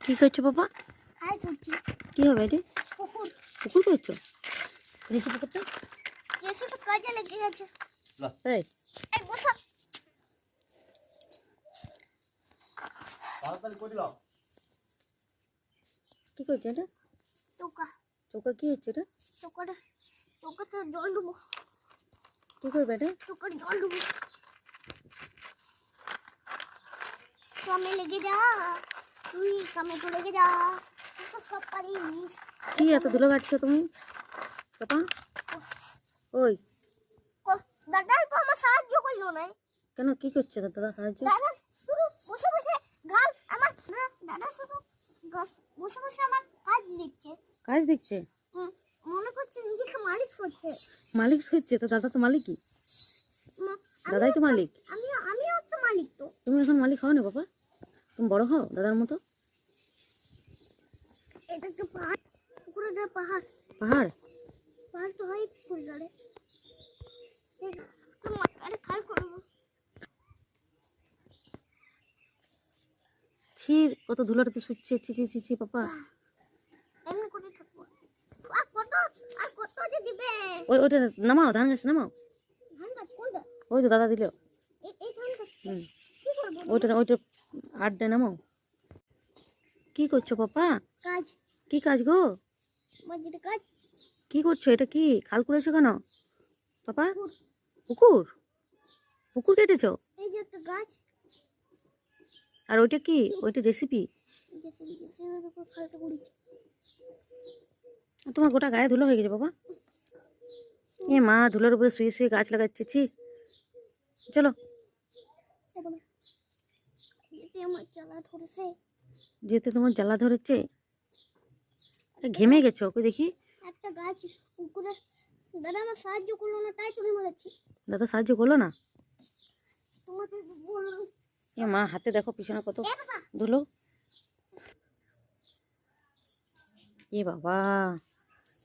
কি করছো বাবা? খাই করছি। কি হবে এটি? পুকুর। পুকুর করছো? দেখি পুকুরটা। কেসে তো কাজে লেগে গেছে। তাই? এই বসো। তাড়াতাড়ি করে দাও। কি করছো এটা? টোকা। চোখা কি হচ্ছে এটা? টোকাটা টোকাতে জল দেবো। কি করবে এটা? টোকার জল দেবো। কামে লেগে যা। তুই কামে তো লেগে যা। তুই তো সব পারিস। কি এত ধুলো কাটছো তুমি পাপা? ওই দাদা তো আমার সাহায্য করলো না। কেন কি করছে দাদা সাহায্য? দাদা শুধু বসে বসে গান আমার না দাদা শুধু বসে বসে আমার কাজ দেখছে। কাজ দেখছে? মনে করছে নিজেকে মালিক হচ্ছে। মালিক হচ্ছে তো দাদা তো মালিকই। দাদাই তো মালিক। আমিও তো মালিক তো। তুমি এখন মালিক হও না বাবা, তুমি বড় হও দাদার মতো। এটা তো পাহাড়, পুকুরে যা পাহাড়। পাহাড়? পাহাড় তো হয় পুকুর গাড়ে। তো মাথায় খাল করবো। ছি, কত ধুলোটা তো শুচ্ছে। ছি ছি ছি ছি পাপা। এমনি করে থাকবো। আর কত যে দিবে? ওইটা নামাও, ধান গাছ নামাও। ধান গাছ কোনটা? ওই তো দাদা দিল। এই ধান গাছ হুম, কি করবো? ওইটা আড্ডা নামাও। কি করছো পাপা? কাজ। কি কাজ গো? মসজিদে কাজ। কি করছো? এটা কি খাল করেছো কেন পাপা? পুকুর? পুকুর কেটেছো? এই যে একটা গাছ। আর ওইটা কি? ওইটা জেসিপি? জেসিবির উপর খালটা করেছি। তোমার গোটা গায়ে ধুলো হয়ে গেছে বাবা। এ মা, ধুলোর উপরে শুয়ে শুয়ে গাছ লাগাচ্ছে। ছি, চলো। যেতে আমার জ্বালা ধরেছে। যেতে তোমার জ্বালা ধরেছে? ঘেমে গেছো ওকে দেখি। একটা গাছ পুকুরে দাদা আমার সাহায্য করলো না, তাই তুমি মারাচ্ছি। দাদা সাহায্য করলো না? তোমাকে বললাম। এ মা, হাতে দেখো পিছনে কত এ বাবা, ধুলো। এ বাবা,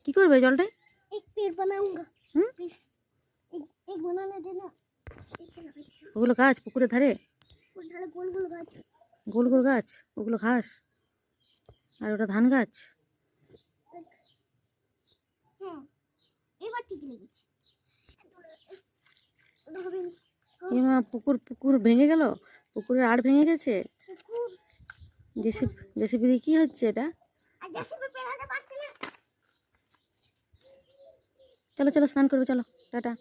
কি করবে জলটায়? एक पेड़ बनाऊंगा। হুম, एक बनाने देना। एक लगाচ্ছি। ওগুলো গাছ পুকুরের ধারে? ওই ধারে গোল গোল গাছ। গোল গোল গাছ, ওগুলো ঘাস। আর ওটা ধান গাছ। হ্যাঁ, এবার ঠিক লেগেছে। হবে না। এ মা, পুকুর ভেঙে গেল। পুকুরের আড় ভেঙে গেছে। পুকুর জেসিপি দিয়ে কি হচ্ছে এটা? আর জেসিবি পেরাতে পারছি না। চলো চলো, স্নান করবে, চলো টাটা।